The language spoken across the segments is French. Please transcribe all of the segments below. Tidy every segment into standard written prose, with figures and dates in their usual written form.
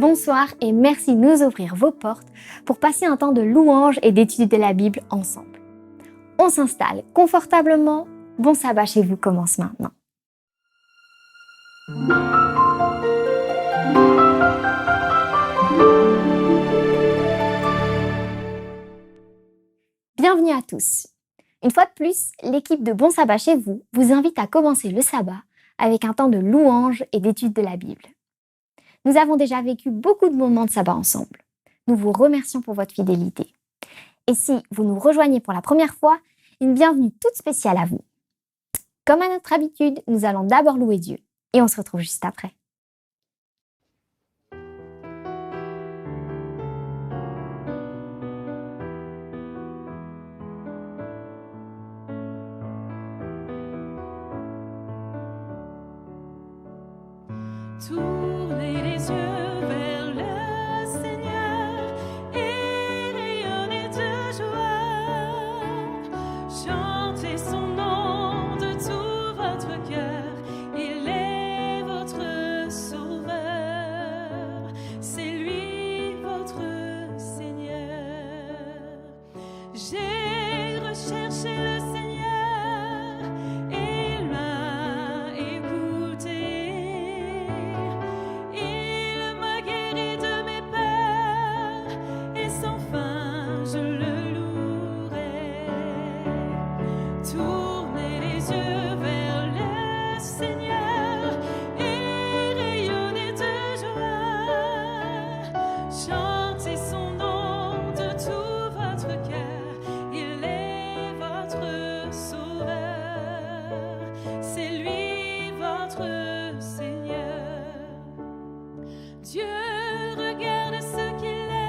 Bonsoir et merci de nous ouvrir vos portes pour passer un temps de louange et d'étude de la Bible ensemble. On s'installe confortablement, bon sabbat chez vous commence maintenant. Bienvenue à tous. Une fois de plus, l'équipe de Bon Sabbat chez vous vous invite à commencer le sabbat avec un temps de louange et d'étude de la Bible. Nous avons déjà vécu beaucoup de moments de sabbat ensemble. Nous vous remercions pour votre fidélité. Et si vous nous rejoignez pour la première fois, une bienvenue toute spéciale à vous. Comme à notre habitude, nous allons d'abord louer Dieu et on se retrouve juste après. Tournez les yeux vers le Seigneur et rayonnez de joie. Chantez son nom de tout votre cœur. Il est votre sauveur. C'est lui votre Seigneur. J'ai recherché le Seigneur et il m'a écouté. Tournez les yeux vers le Seigneur et rayonnez de joie. Chantez son nom de tout votre cœur. Il est votre sauveur. C'est lui votre Seigneur. Dieu regarde ceux qu'il aime.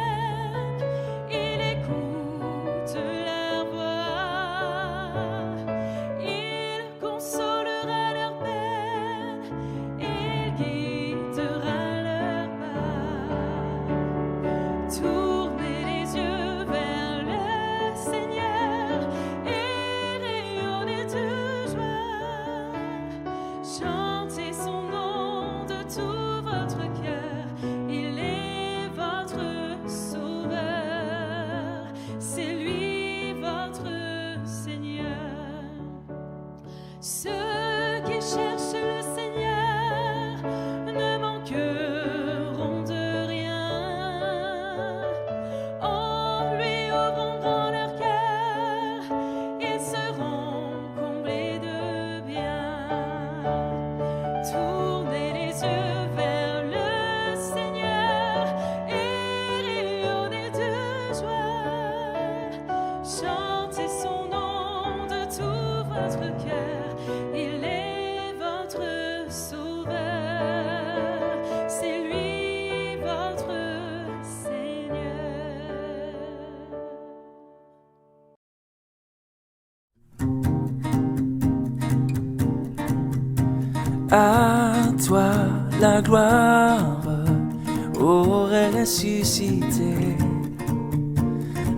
Il écoute leur voix. Il consolera leur peine. Il guidera leur pas. Tournez les yeux vers le Seigneur et rayonnez de joie. Chantez son nom de tout votre cœur. Il est votre sauveur. C'est lui votre Seigneur. Ceux qui cherchent le Seigneur ne manqueront de rien. En lui ouvrant grand leur cœur, ils seront comblés de bien. Tournez les yeux vers le Seigneur et rayonnez de joie. Chantez son nom de tout votre cœur. Il est votre sauveur. C'est lui votre Seigneur. À toi la gloire, ô ressuscité.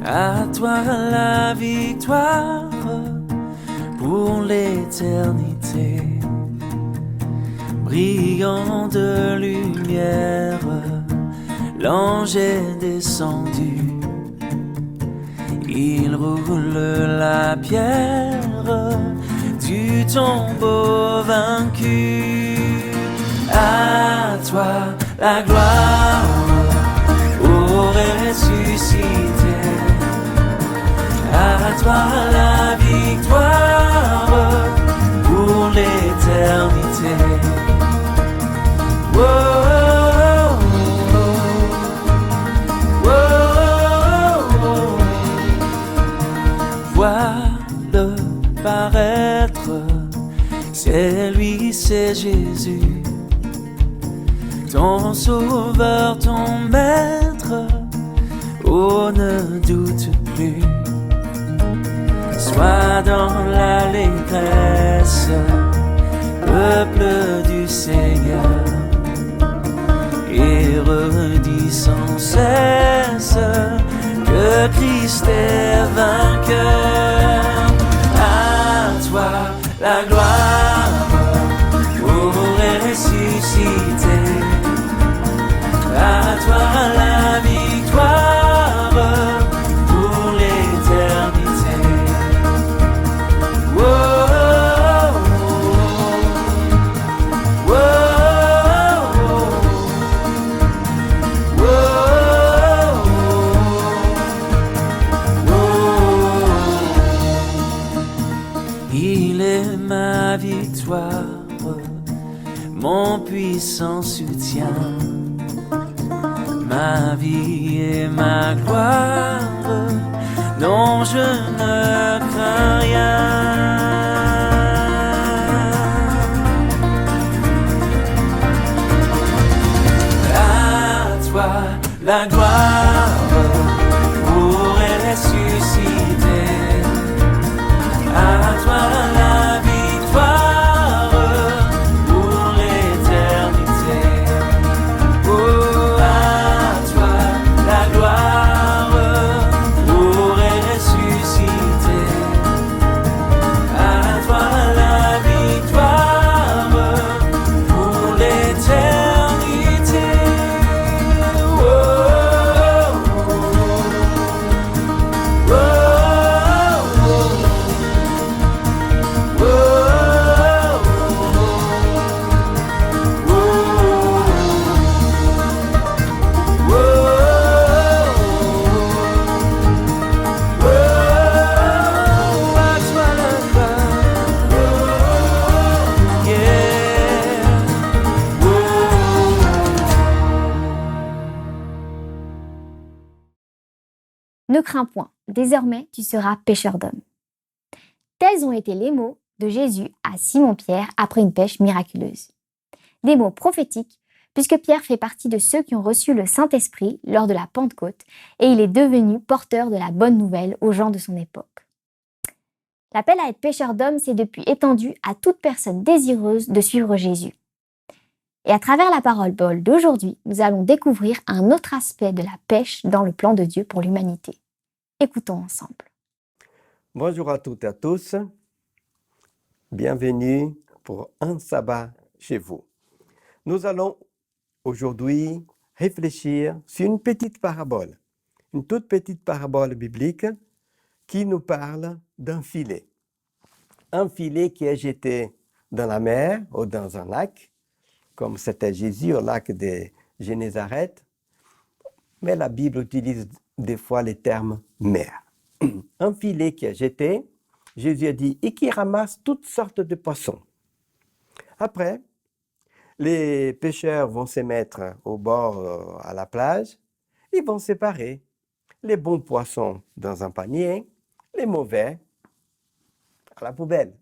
À toi la victoire pour l'éternité. Brillant de lumière, l'ange est descendu. Il roule la pierre du tombeau vaincu. À toi la gloire, ô ressuscité. À toi la victoire pour l'éternité. Oh, oh, oh, oh, oh. Vois-le paraître, c'est lui, c'est Jésus, ton sauveur, ton maître. Oh, ne doute plus. Sois dans l'allégresse, peuple du Seigneur, et redis sans cesse que Christ est vainqueur. À toi la gloire, ô ressuscité. À toi victoire, mon puissant soutien, ma vie et ma gloire, dont je ne crains rien. À toi la gloire pour ressusciter, à toi la victoire pour l'éternité. Oh, à toi la gloire pour ressusciter, à toi la victoire pour l'éternité. Oh, oh, oh, Ne crains point, désormais tu seras pêcheur d'hommes. Tels ont été les mots de Jésus à Simon-Pierre après une pêche miraculeuse. Des mots prophétiques, puisque Pierre fait partie de ceux qui ont reçu le Saint-Esprit lors de la Pentecôte et il est devenu porteur de la bonne nouvelle aux gens de son époque. L'appel à être pêcheur d'hommes s'est depuis étendu à toute personne désireuse de suivre Jésus. Et à travers la parole d'aujourd'hui, nous allons découvrir un autre aspect de la pêche dans le plan de Dieu pour l'humanité. Écoutons ensemble. Bonjour à toutes et à tous. Bienvenue pour un sabbat chez vous. Nous allons aujourd'hui réfléchir sur une petite parabole, une toute petite parabole biblique qui nous parle d'un filet. Un filet qui est jeté dans la mer ou dans un lac, comme c'était Jésus au lac de Génézareth. Mais la Bible utilise des fois les termes mer. Un filet qui est jeté, Jésus a dit, et qui ramasse toutes sortes de poissons. Après, les pêcheurs vont se mettre au bord, à la plage, ils vont séparer les bons poissons dans un panier, les mauvais à la poubelle.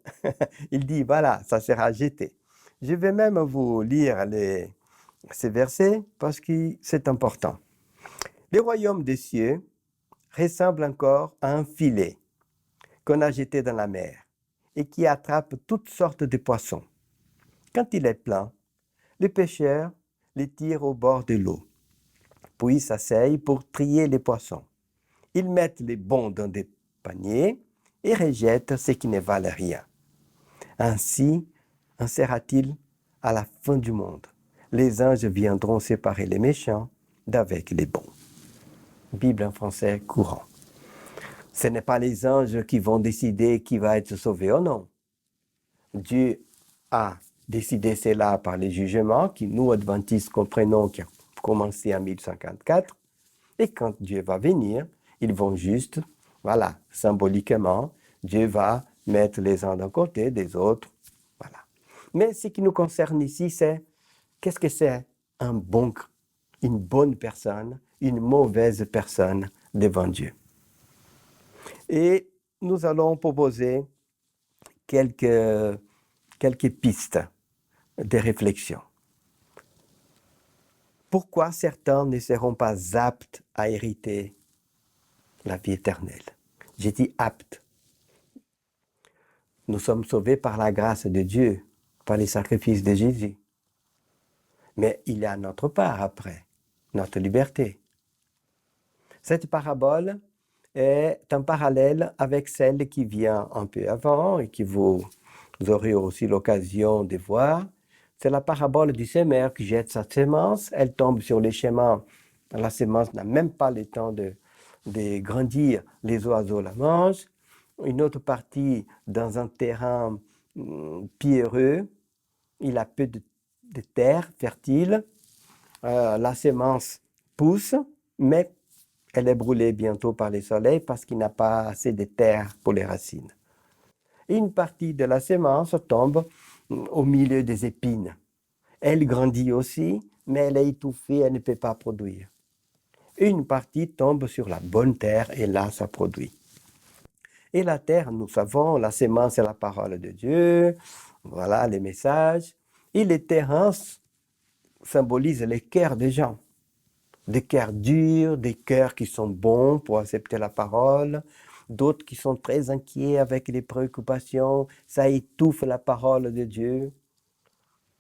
Il dit, voilà, ça sera jeté. Je vais même vous lire ces versets parce que c'est important. Le royaume des cieux ressemble encore à un filet qu'on a jeté dans la mer et qui attrape toutes sortes de poissons. Quand il est plein, les pêcheurs les tirent au bord de l'eau, puis s'asseyent pour trier les poissons. Ils mettent les bons dans des paniers et rejettent ce qui ne valent rien. Ainsi en sera-t-il à la fin du monde. Les anges viendront séparer les méchants d'avec les bons. Bible en français courant. Ce n'est pas les anges qui vont décider qui va être sauvé ou non. Dieu a décidé cela par les jugements que nous, adventistes, comprenons qui a commencé en 1154. Et quand Dieu va venir, ils vont juste, voilà, symboliquement, Dieu va mettre les uns d'un côté, des autres. Voilà. Mais ce qui nous concerne ici, c'est qu'est-ce que c'est une bonne personne, une mauvaise personne devant Dieu. Et nous allons proposer quelques pistes de réflexion. Pourquoi certains ne seront pas aptes à hériter la vie éternelle? J'ai dit aptes. Nous sommes sauvés par la grâce de Dieu, par les sacrifices de Jésus. Mais il y a notre part après, notre liberté. Cette parabole est un parallèle avec celle qui vient un peu avant et que vous aurez aussi l'occasion de voir. C'est la parabole du semeur qui jette sa semence. Elle tombe sur les chemins. La semence n'a même pas le temps de grandir. Les oiseaux la mangent. Une autre partie dans un terrain pierreux. Il a peu de terre fertile. La semence pousse, mais elle est brûlée bientôt par le soleil parce qu'il n'a pas assez de terre pour les racines. Et une partie de la semence tombe au milieu des épines. Elle grandit aussi, mais elle est étouffée, elle ne peut pas produire. Une partie tombe sur la bonne terre et là, ça produit. Et la terre, nous savons, la sémence est la parole de Dieu, voilà les messages. Et les terrains symbolisent les cœurs des gens. Des cœurs durs, des cœurs qui sont bons pour accepter la parole, d'autres qui sont très inquiets avec les préoccupations, ça étouffe la parole de Dieu.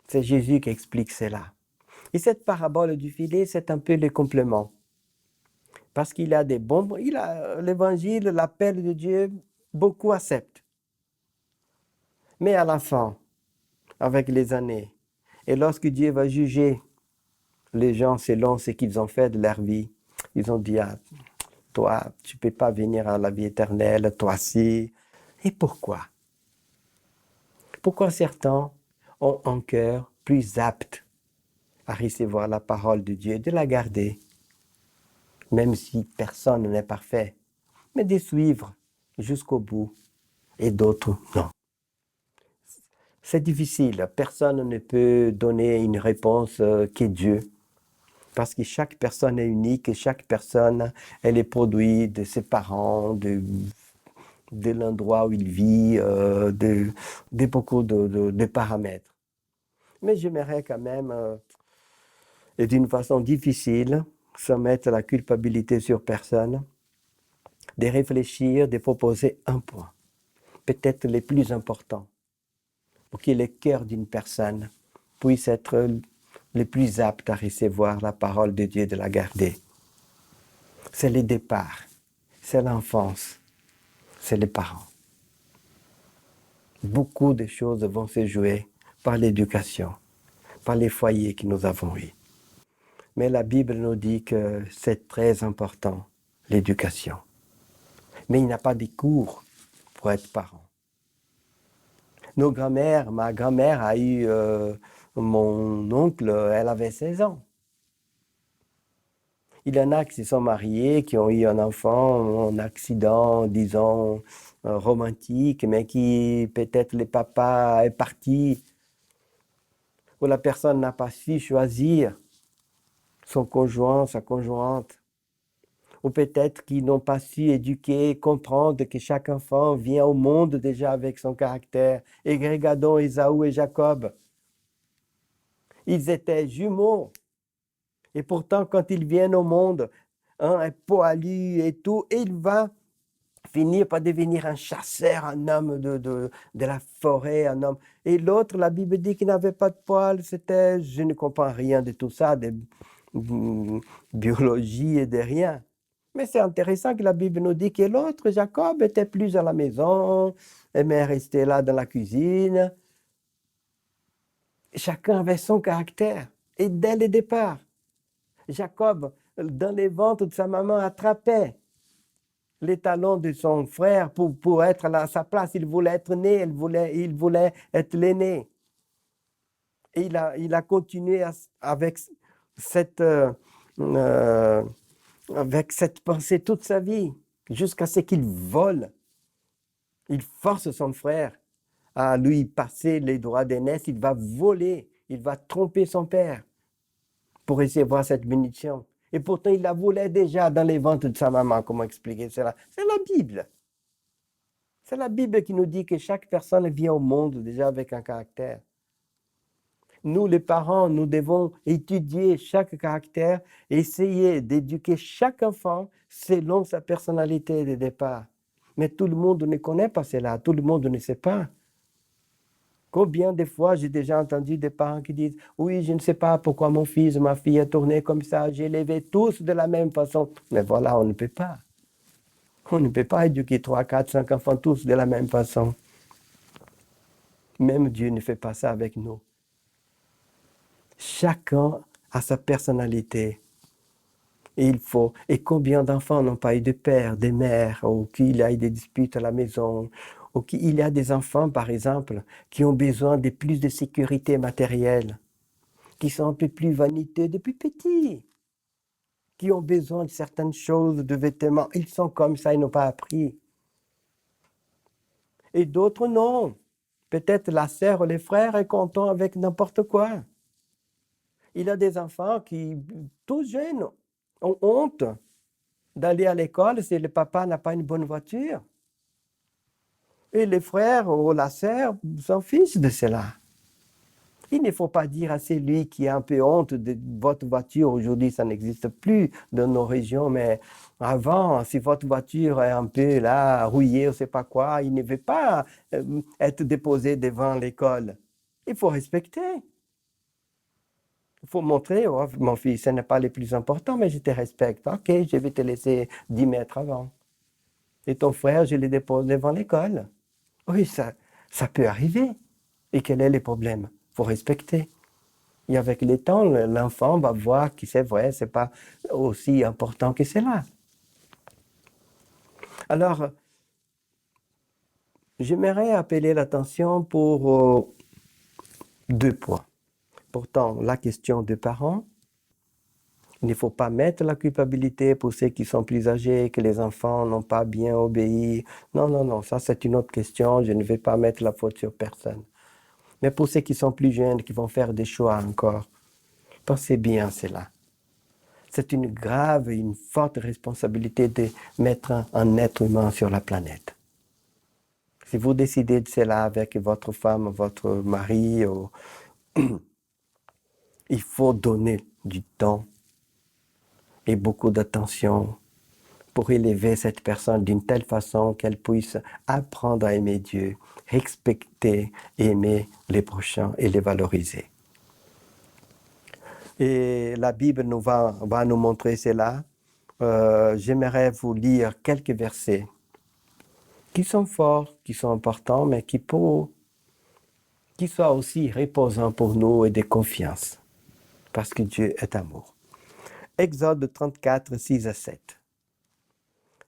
C'est Jésus qui explique cela. Et cette parabole du filet, c'est un peu le complément. Parce qu'il a des bons, l'évangile, l'appel de Dieu, beaucoup acceptent. Mais à la fin, avec les années, et lorsque Dieu va juger les gens selon ce qu'ils ont fait de leur vie, ils ont dit, ah, toi, tu ne peux pas venir à la vie éternelle, toi si. Et pourquoi? Pourquoi certains ont un cœur plus apte à recevoir la parole de Dieu, de la garder, même si personne n'est parfait, mais de suivre jusqu'au bout, et d'autres non. C'est difficile, personne ne peut donner une réponse qu'est Dieu, parce que chaque personne est unique, et chaque personne, elle est produit de ses parents, de l'endroit où il vit, de beaucoup de paramètres. Mais j'aimerais quand même, et d'une façon difficile, sans mettre la culpabilité sur personne, de réfléchir, de proposer un point, peut-être le plus important, pour que le cœur d'une personne puisse être le plus apte à recevoir la parole de Dieu, de la garder. C'est le départ, c'est l'enfance, c'est les parents. Beaucoup de choses vont se jouer par l'éducation, par les foyers que nous avons eus. Mais la Bible nous dit que c'est très important, l'éducation. Mais il n'y a pas de cours pour être parent. Nos grands-mères, ma grand-mère a eu mon oncle, elle avait 16 ans. Il y en a qui se sont mariés, qui ont eu un enfant, un accident, disons, romantique, mais qui, peut-être le papa est parti, ou la personne n'a pas su choisir son conjoint, sa conjointe, ou peut-être qu'ils n'ont pas su éduquer, comprendre que chaque enfant vient au monde déjà avec son caractère. Et regardons Ésaü et Jacob. Ils étaient jumeaux. Et pourtant, quand ils viennent au monde, un est poilu et tout, et il va finir par devenir un chasseur, un homme de la forêt, un homme. Et l'autre, la Bible dit qu'il n'avait pas de poils, c'était, je ne comprends rien de tout ça, de biologie et de rien. Mais c'est intéressant que la Bible nous dit que l'autre, Jacob, était plus à la maison, aimait rester là dans la cuisine. Chacun avait son caractère. Et dès le départ, Jacob, dans les ventres de sa maman, attrapait les talons de son frère pour être à sa place. Il voulait être né, il voulait être l'aîné. Et il a continué avec cette pensée toute sa vie, jusqu'à ce qu'il vole. Il force son frère à lui passer les droits d'aînesse. Il va voler, il va tromper son père pour recevoir cette bénédiction. Et pourtant, il la voulait déjà dans les ventres de sa maman. Comment expliquer cela? C'est la Bible. C'est la Bible qui nous dit que chaque personne vient au monde déjà avec un caractère. Nous, les parents, nous devons étudier chaque caractère, essayer d'éduquer chaque enfant selon sa personnalité de départ. Mais tout le monde ne connaît pas cela, tout le monde ne sait pas. Combien de fois j'ai déjà entendu des parents qui disent « Oui, je ne sais pas pourquoi mon fils, ma fille est tournée comme ça, j'ai élevé tous de la même façon. » Mais voilà, on ne peut pas. On ne peut pas éduquer 3, 4, 5 enfants tous de la même façon. Même Dieu ne fait pas ça avec nous. Chacun a sa personnalité. Et combien d'enfants n'ont pas eu de père, de mère, ou qu'il y a eu des disputes à la maison, ou qu'il y a des enfants, par exemple, qui ont besoin de plus de sécurité matérielle, qui sont un peu plus vaniteux depuis petits, qui ont besoin de certaines choses, de vêtements. Ils sont comme ça, ils n'ont pas appris. Et d'autres, non. Peut-être la sœur ou les frères est content avec n'importe quoi. Il a des enfants qui, tout jeunes, ont honte d'aller à l'école si le papa n'a pas une bonne voiture. Et les frères ou la sœur s'en fichent de cela. Il ne faut pas dire à celui qui a un peu honte de votre voiture, aujourd'hui ça n'existe plus dans nos régions, mais avant, si votre voiture est un peu là, rouillée, on ne sait pas quoi, il ne veut pas être déposé devant l'école. Il faut respecter. Il faut montrer, oh, mon fils, ce n'est pas le plus important, mais je te respecte. Ok, je vais te laisser 10 mètres avant. Et ton frère, je le dépose devant l'école. Oui, ça peut arriver. Et quel est le problème? Il faut respecter. Et avec le temps, l'enfant va voir que c'est vrai, ce n'est pas aussi important que cela. Alors, j'aimerais appeler l'attention pour 2 points. Pourtant, la question des parents, il ne faut pas mettre la culpabilité pour ceux qui sont plus âgés, que les enfants n'ont pas bien obéi. Non, non, non, ça c'est une autre question, je ne vais pas mettre la faute sur personne. Mais pour ceux qui sont plus jeunes, qui vont faire des choix encore, pensez bien à cela. C'est une grave et une forte responsabilité de mettre un être humain sur la planète. Si vous décidez de cela avec votre femme, votre mari, il faut donner du temps et beaucoup d'attention pour élever cette personne d'une telle façon qu'elle puisse apprendre à aimer Dieu, respecter, aimer les prochains et les valoriser. Et la Bible va nous montrer cela. J'aimerais vous lire quelques versets qui sont forts, qui sont importants, mais qui soient aussi reposants pour nous et de confiance, parce que Dieu est amour. Exode 34, 6 à 7.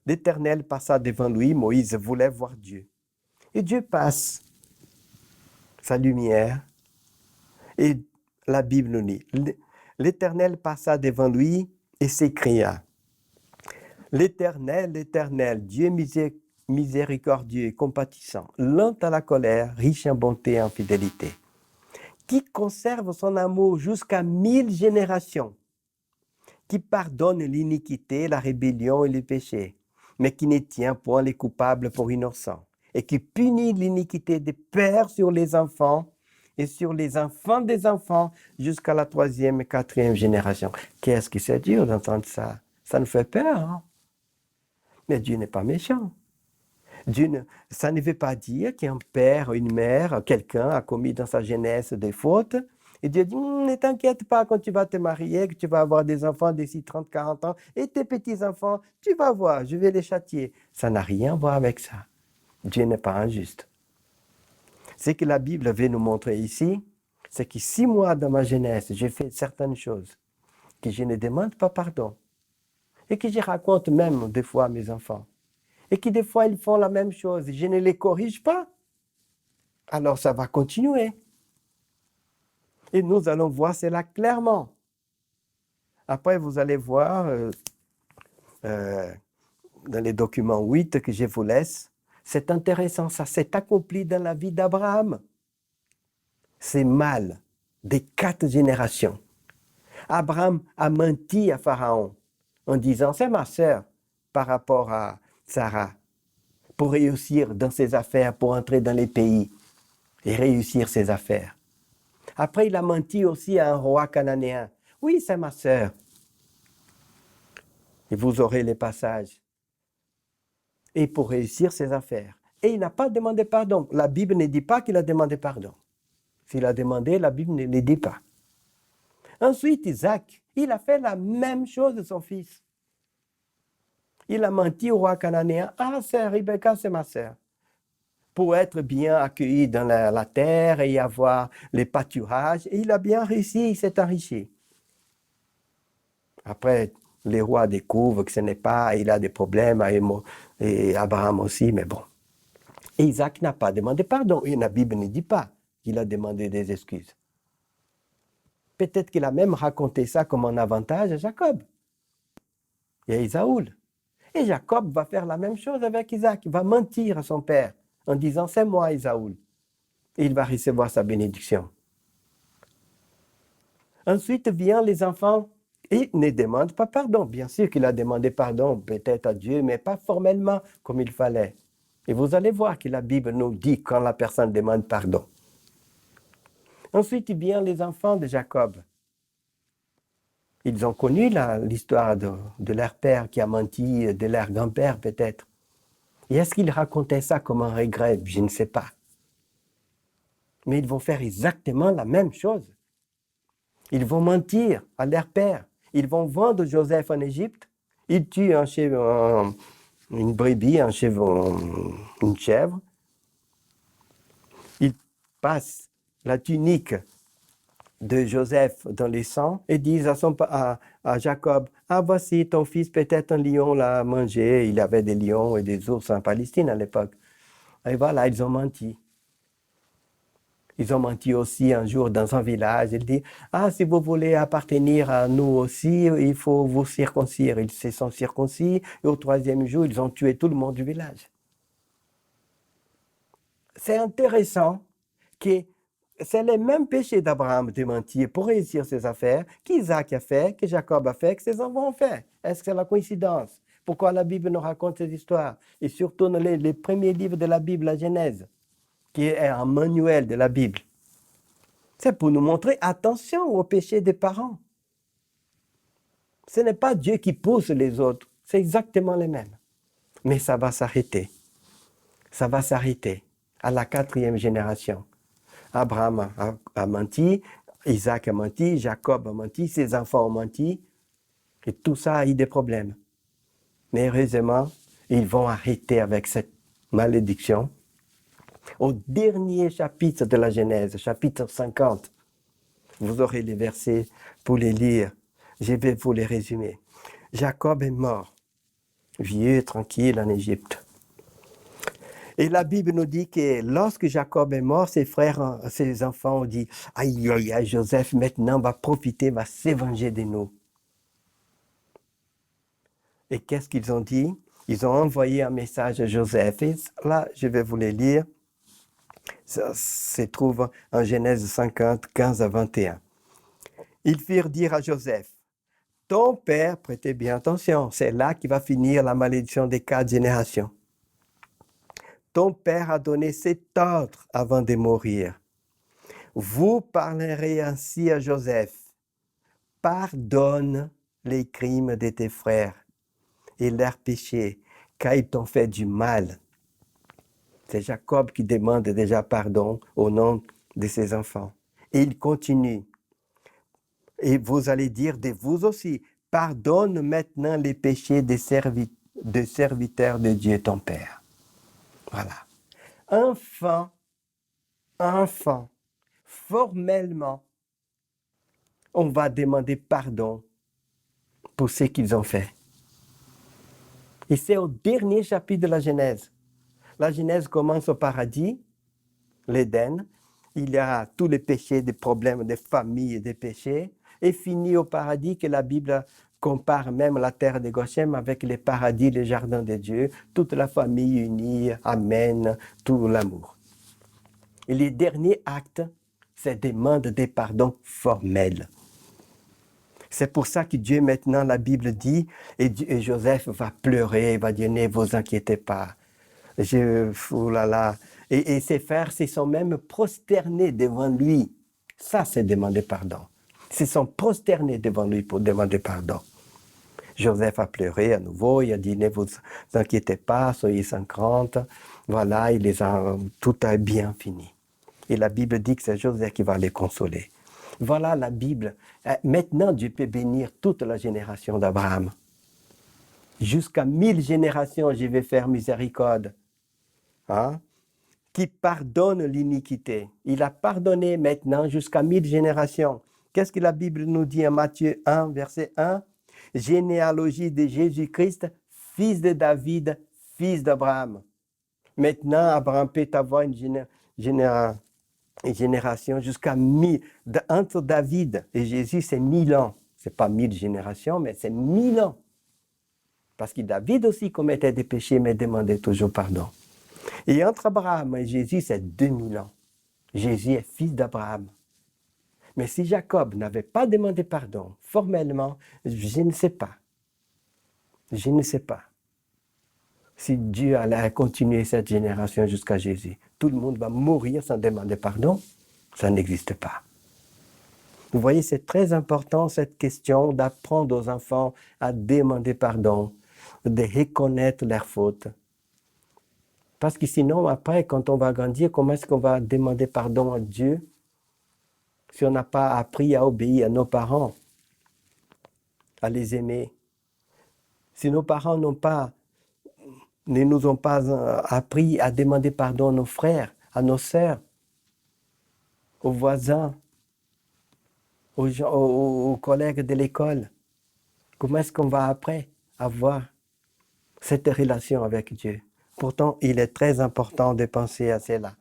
L'Éternel passa devant lui, Moïse voulait voir Dieu. Et Dieu passe sa lumière, et la Bible nous dit, l'Éternel passa devant lui et s'écria, l'Éternel, l'Éternel, Dieu miséricordieux et compatissant, lent à la colère, riche en bonté et en fidélité, qui conserve son amour jusqu'à 1000 générations, qui pardonne l'iniquité, la rébellion et le péché, mais qui ne tient point les coupables pour innocents, et qui punit l'iniquité des pères sur les enfants et sur les enfants des enfants jusqu'à la 3e et 4e génération. Qu'est-ce que c'est dur d'entendre ça? Ça nous fait peur, hein? Mais Dieu n'est pas méchant. Ça ne veut pas dire qu'un père, une mère, quelqu'un a commis dans sa jeunesse des fautes. Et Dieu dit, ne t'inquiète pas quand tu vas te marier, que tu vas avoir des enfants d'ici 30, 40 ans, et tes petits-enfants, tu vas voir, je vais les châtier. Ça n'a rien à voir avec ça. Dieu n'est pas injuste. Ce que la Bible veut nous montrer ici, c'est que si moi, dans ma jeunesse, j'ai fait certaines choses, que je ne demande pas pardon, et que je raconte même des fois à mes enfants, et que des fois ils font la même chose, je ne les corrige pas, alors ça va continuer. Et nous allons voir cela clairement. Après, vous allez voir dans les documents 8 que je vous laisse, c'est intéressant, ça s'est accompli dans la vie d'Abraham. C'est mal, des 4 générations. Abraham a menti à Pharaon en disant, c'est ma sœur par rapport à Sarah, pour réussir dans ses affaires, pour entrer dans les pays et réussir ses affaires. Après, il a menti aussi à un roi cananéen. Oui, c'est ma sœur. Et vous aurez les passages. Et pour réussir ses affaires. Et il n'a pas demandé pardon. La Bible ne dit pas qu'il a demandé pardon. S'il a demandé, la Bible ne le dit pas. Ensuite, Isaac, il a fait la même chose de son fils. Il a menti au roi cananéen. Ah, c'est Rebecca, c'est ma sœur. Pour être bien accueilli dans la terre et y avoir les pâturages. Et il a bien réussi, il s'est enrichi. Après, les rois découvrent que ce n'est pas, il a des problèmes, et Abraham aussi, mais bon. Et Isaac n'a pas demandé pardon. Et la Bible ne dit pas qu'il a demandé des excuses. Peut-être qu'il a même raconté ça comme un avantage à Jacob et à Isaoul. Et Jacob va faire la même chose avec Isaac. Il va mentir à son père en disant, c'est moi Isaoul. il va recevoir sa bénédiction. Ensuite viennent les enfants et ne demandent pas pardon. Bien sûr qu'il a demandé pardon peut-être à Dieu, mais pas formellement comme il fallait. Et vous allez voir que la Bible nous dit quand la personne demande pardon. Ensuite viennent les enfants de Jacob. Ils ont connu l'histoire de leur père qui a menti, de leur grand-père peut-être. Et est-ce qu'ils racontaient ça comme un regret? Je ne sais pas. Mais ils vont faire exactement la même chose. Ils vont mentir à leur père. Ils vont vendre Joseph en Égypte. Ils tuent une brebis, une chèvre. Ils passent la tunique de Joseph dans les sangs et disent à Jacob, « Ah, voici ton fils, peut-être un lion l'a mangé. » Il y avait des lions et des ours en Palestine à l'époque. Et voilà, ils ont menti. Ils ont menti aussi un jour dans un village. Ils disent, « Ah, si vous voulez appartenir à nous aussi, il faut vous circoncire. » Ils se sont circoncis et au 3e jour, ils ont tué tout le monde du village. C'est intéressant que c'est le même péché d'Abraham de mentir pour réussir ses affaires qu'Isaac a fait, que Jacob a fait, que ses enfants ont fait. Est-ce que c'est la coïncidence? Pourquoi la Bible nous raconte cette histoire? Et surtout dans les premiers livres de la Bible, la Genèse, qui est un manuel de la Bible. C'est pour nous montrer attention au péché des parents. Ce n'est pas Dieu qui pousse les autres, c'est exactement les mêmes. Mais ça va s'arrêter. Ça va s'arrêter à la 4e génération. Abraham a menti, Isaac a menti, Jacob a menti, ses enfants ont menti. Et tout ça a eu des problèmes. Mais heureusement, ils vont arrêter avec cette malédiction. Au dernier chapitre de la Genèse, chapitre 50, vous aurez les versets pour les lire. Je vais vous les résumer. Jacob est mort, vieux, tranquille en Égypte. Et la Bible nous dit que lorsque Jacob est mort, ses frères, ses enfants ont dit, « Aïe, aïe, aïe, Joseph maintenant va profiter, va s'évenger de nous. » Et qu'est-ce qu'ils ont dit? Ils ont envoyé un message à Joseph. Et là, je vais vous les lire. Ça se trouve en Genèse 50, 15 à 21. Ils firent dire à Joseph, « Ton père, prêtez bien attention, c'est là qu'il va finir la malédiction des 4 générations. Ton père a donné cet ordre avant de mourir. Vous parlerez ainsi à Joseph. Pardonne les crimes de tes frères et leurs péchés, car ils t'ont fait du mal. » C'est Jacob qui demande déjà pardon au nom de ses enfants. Et il continue. Et vous allez dire de vous aussi, pardonne maintenant les péchés des serviteurs de Dieu ton Père. Voilà. Enfant, formellement, on va demander pardon pour ce qu'ils ont fait. Et c'est au dernier chapitre de la Genèse. La Genèse commence au paradis, l'Éden. Il y a tous les péchés, des problèmes des familles et des péchés. Et finit au paradis que la Bible compare même la terre de Goshen avec les paradis, les jardins de Dieu. Toute la famille unie, amen, tout l'amour. Et les derniers actes, c'est demande de pardon formel. C'est pour ça que Dieu, maintenant, la Bible dit, et Joseph va pleurer, il va dire, ne vous inquiétez pas. Oh là là. Et ses frères se sont même prosternés devant lui. Ça, c'est demander pardon. Ils se sont prosternés devant lui pour demander pardon. Joseph a pleuré à nouveau, il a dit, ne vous inquiétez pas, soyez sans crainte. Voilà, tout a bien fini. Et la Bible dit que c'est Joseph qui va les consoler. Voilà la Bible. Maintenant, Dieu peut bénir toute la génération d'Abraham. Jusqu'à 1000 générations, je vais faire miséricorde. Hein? Qui pardonne l'iniquité. Il a pardonné maintenant jusqu'à 1000 générations. Qu'est-ce que la Bible nous dit en Matthieu 1, verset 1? Généalogie de Jésus-Christ, fils de David, fils d'Abraham. Maintenant, Abraham peut avoir une génération jusqu'à 1000. Entre David et Jésus, c'est 1000 ans. Ce n'est pas 1000 générations, mais c'est 1000 ans. Parce que David aussi commettait des péchés, mais demandait toujours pardon. Et entre Abraham et Jésus, c'est 2000 ans. Jésus est fils d'Abraham. Mais si Jacob n'avait pas demandé pardon, formellement, je ne sais pas. Je ne sais pas si Dieu allait continuer cette génération jusqu'à Jésus. Tout le monde va mourir sans demander pardon. Ça n'existe pas. Vous voyez, c'est très important cette question d'apprendre aux enfants à demander pardon, de reconnaître leurs fautes. Parce que sinon, après, quand on va grandir, comment est-ce qu'on va demander pardon à Dieu si on n'a pas appris à obéir à nos parents, à les aimer? Si nos parents ne nous ont pas appris à demander pardon à nos frères, à nos sœurs, aux voisins, aux collègues de l'école, comment est-ce qu'on va après avoir cette relation avec Dieu? Pourtant, il est très important de penser à cela.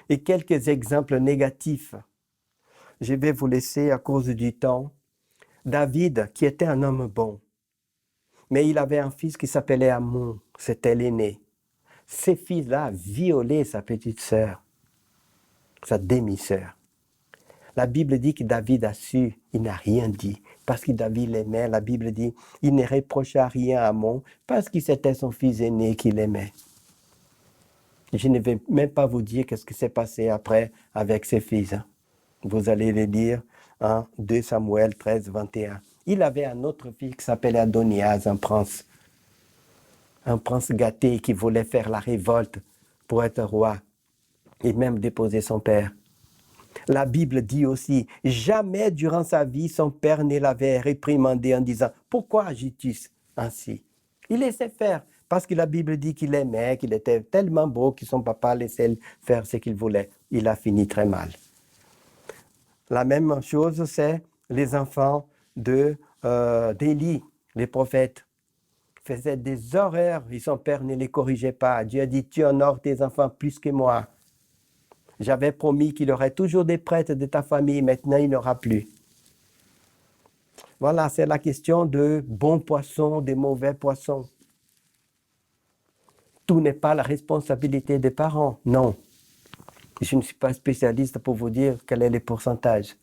Et quelques exemples négatifs. Je vais vous laisser à cause du temps. David, qui était un homme bon, mais il avait un fils qui s'appelait Amnon, c'était l'aîné. Ce fils-là a violé sa petite sœur, sa demi-sœur. La Bible dit que David a su, il n'a rien dit, parce que David l'aimait. La Bible dit, il ne reprocha rien à Amnon, parce que c'était son fils aîné qu'il aimait. Je ne vais même pas vous dire qu'est-ce qui s'est passé après avec ses fils. Vous allez le lire en 2 Samuel 13, 21. Il avait un autre fils qui s'appelait Adonias, un prince gâté qui voulait faire la révolte pour être roi et même déposer son père. La Bible dit aussi, jamais durant sa vie, son père ne l'avait réprimandé en disant, pourquoi agis-tu ainsi? Il laissait faire, parce que la Bible dit qu'il aimait, qu'il était tellement beau que son papa laissait faire ce qu'il voulait. Il a fini très mal. La même chose, c'est les enfants d'Élie, les prophètes, faisaient des horreurs et son père ne les corrigeait pas. Dieu a dit, tu honores tes enfants plus que moi. J'avais promis qu'il y aurait toujours des prêtres de ta famille, maintenant il n'y en aura plus. Voilà, c'est la question de bons poissons, de mauvais poissons. Tout n'est pas la responsabilité des parents, non. Je ne suis pas spécialiste pour vous dire quel est le pourcentage.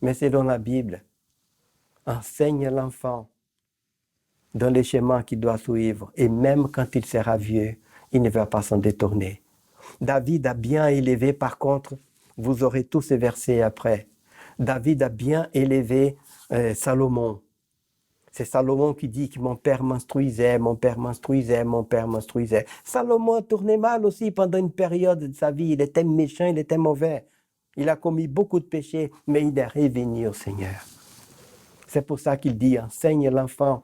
Mais selon la Bible, enseigne l'enfant dans les chemins qu'il doit suivre. Et même quand il sera vieux, il ne va pas s'en détourner. David a bien élevé, par contre, vous aurez tous ces versets après. David a bien élevé Salomon. C'est Salomon qui dit que mon père m'instruisait, mon père m'instruisait, mon père m'instruisait. Salomon tournait mal aussi pendant une période de sa vie. Il était méchant, il était mauvais. Il a commis beaucoup de péchés, mais il est revenu au Seigneur. C'est pour ça qu'il dit, enseigne l'enfant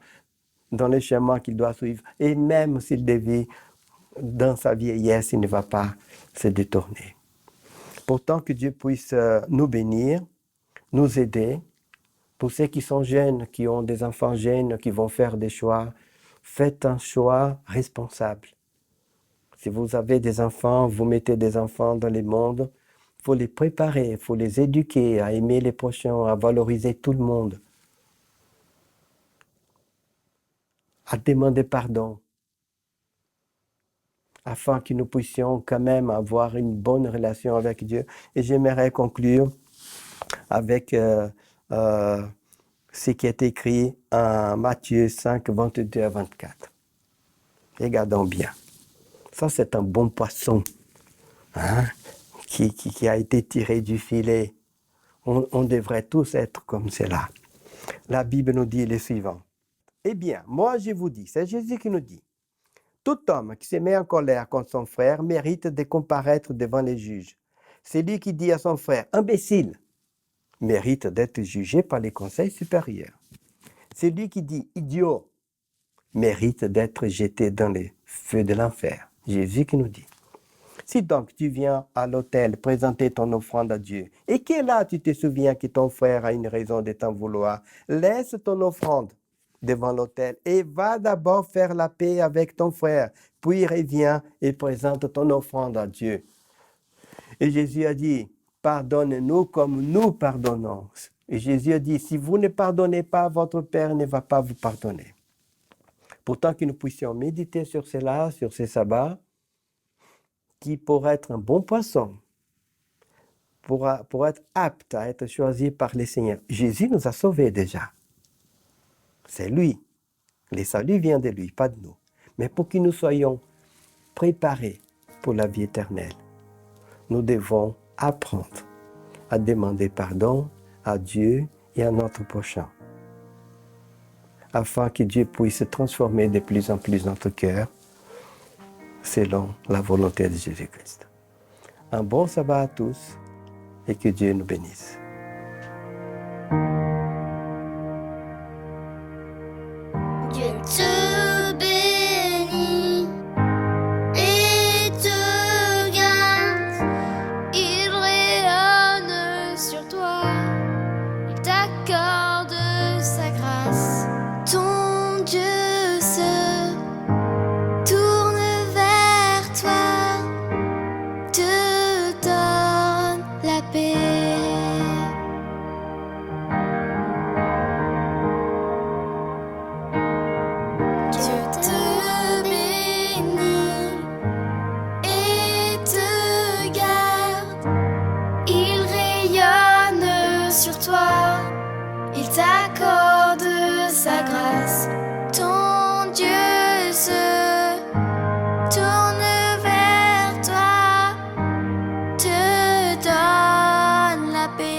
dans les chemins qu'il doit suivre. Et même s'il devait, dans sa vieillesse, il ne va pas se détourner. Pourtant, que Dieu puisse nous bénir, nous aider. Pour ceux qui sont jeunes, qui ont des enfants jeunes, qui vont faire des choix, faites un choix responsable. Si vous avez des enfants, vous mettez des enfants dans le monde, il faut les préparer, il faut les éduquer à aimer les prochains, à valoriser tout le monde, à demander pardon, afin que nous puissions quand même avoir une bonne relation avec Dieu. Et j'aimerais conclure avec ce qui est écrit en Matthieu 5, 22 à 24. Regardons bien. Ça, c'est un bon poisson qui a été tiré du filet. On devrait tous être comme cela. La Bible nous dit le suivant. Eh bien, moi je vous dis, c'est Jésus qui nous dit, tout homme qui se met en colère contre son frère mérite de comparaître devant les juges. Celui qui dit à son frère, imbécile, mérite d'être jugé par les conseils supérieurs. Celui qui dit idiot mérite d'être jeté dans les feux de l'enfer. Jésus qui nous dit. Si donc tu viens à l'autel présenter ton offrande à Dieu et que là tu te souviens que ton frère a une raison de t'en vouloir, laisse ton offrande devant l'autel et va d'abord faire la paix avec ton frère, puis reviens et présente ton offrande à Dieu. Et Jésus a dit, pardonne-nous comme nous pardonnons. Et Jésus a dit, si vous ne pardonnez pas, votre Père ne va pas vous pardonner. Pourtant que nous puissions méditer sur cela, sur ces sabbats, qui pour être un bon poisson, pour être apte à être choisi par le Seigneur. Jésus nous a sauvés déjà. C'est lui. Le salut vient de lui, pas de nous. Mais pour que nous soyons préparés pour la vie éternelle, nous devons apprendre à demander pardon à Dieu et à notre prochain, afin que Dieu puisse transformer de plus en plus notre cœur selon la volonté de Jésus-Christ. Un bon sabbat à tous et que Dieu nous bénisse. Dieu te bénit et te garde. Il rayonne sur toi, il t'accorde sa grâce. Ton Dieu se tourne vers toi, te donne la paix. Dieu te bénit et te garde. Il rayonne sur toi, il t'accorde sa grâce. Ton Dieu se tourne vers toi, te donne la paix.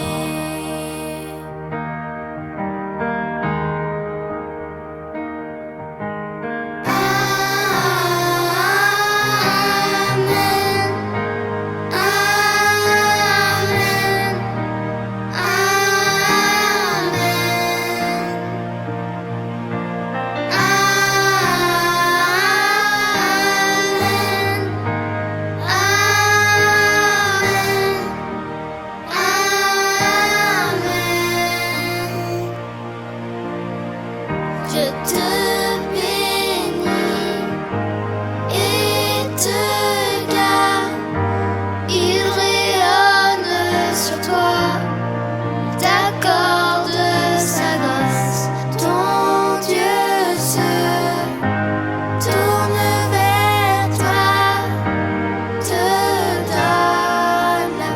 Amen. Amen. Je te bénis et te garde. Il rayonne sur toi, il t'accorde sa grâce. Ton Dieu se tourne vers toi, te donne la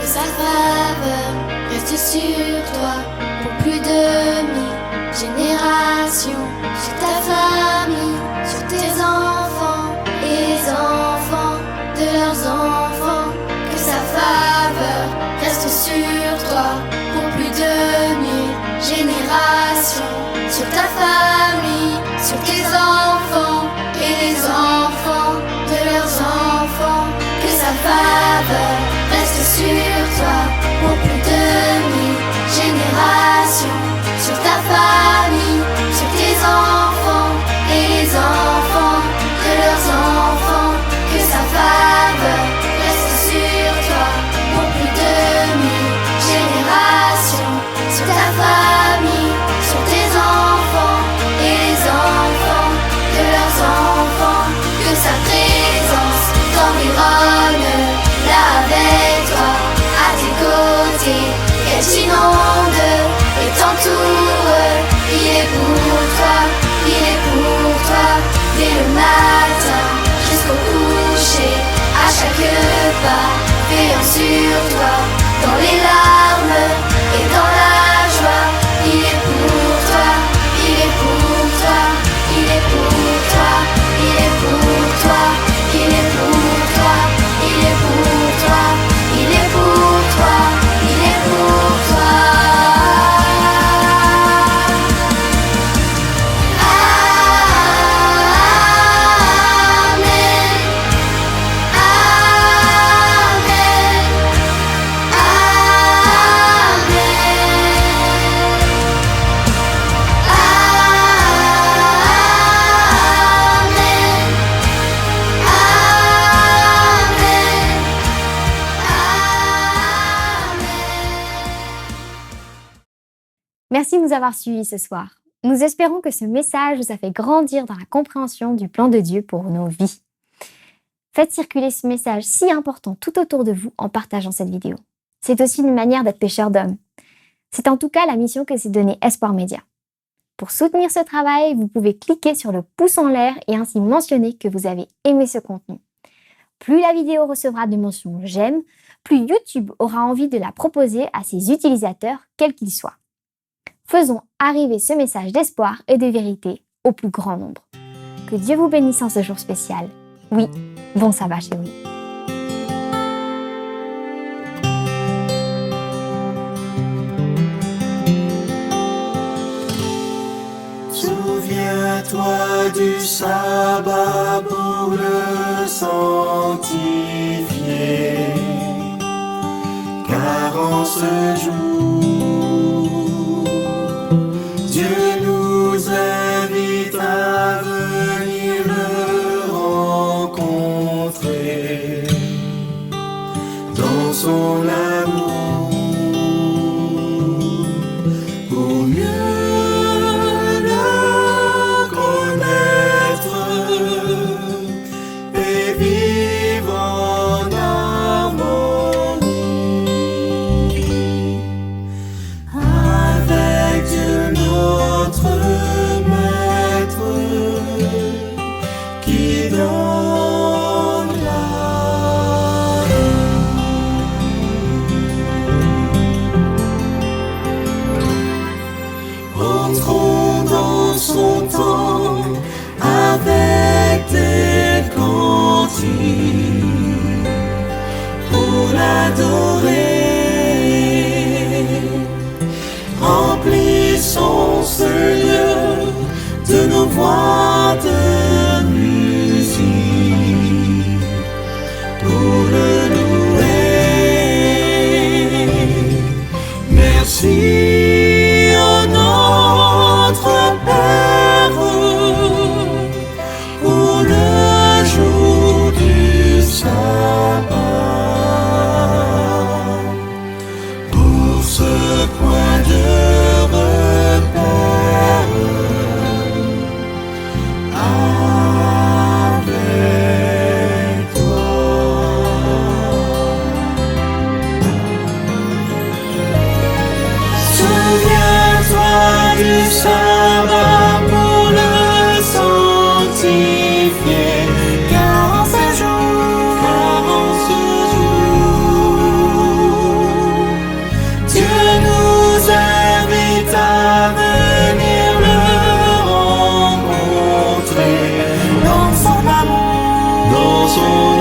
Que sa faveur reste sur toi pour plus de 1000 générations, sur ta famille, sur tes enfants et les enfants de leurs enfants. Que sa faveur reste sur toi pour plus de 1000 générations, sur ta famille, sur tes enfants et les enfants de leurs enfants. Que sa faveur reste sur toi pour plus de 1000 générations, sur ta famille, sur tes enfants et les enfants de leurs enfants. Que sa faveur reste sur toi pour plus de 1000 générations, sur ta famille, sur tes enfants et les enfants de leurs enfants. Que sa présence t'environne là avec toi, à tes côtés, qu'elle t'inonde Merci de nous avoir suivis ce soir. Nous espérons que ce message vous a fait grandir dans la compréhension du plan de Dieu pour nos vies. Faites circuler ce message si important tout autour de vous en partageant cette vidéo. C'est aussi une manière d'être pêcheur d'hommes. C'est en tout cas la mission que s'est donnée Espoir Média. Pour soutenir ce travail, vous pouvez cliquer sur le pouce en l'air et ainsi mentionner que vous avez aimé ce contenu. Plus la vidéo recevra de mentions « j'aime », plus YouTube aura envie de la proposer à ses utilisateurs, quels qu'ils soient. Faisons arriver ce message d'espoir et de vérité au plus grand nombre. Que Dieu vous bénisse en ce jour spécial. Oui, bon sabbat chez vous. Souviens-toi du sabbat pour le sanctifier, car en ce jour, Dieu nous invite à venir le rencontrer dans son amour pour mieux pour l'adorer. Remplissons ce lieu de nos voix de musique pour le louer. Merci à notre Père pour le jour du sabbat, pour ce point de repère avec toi. Souviens-toi du sabbat pour le sanctifier. Son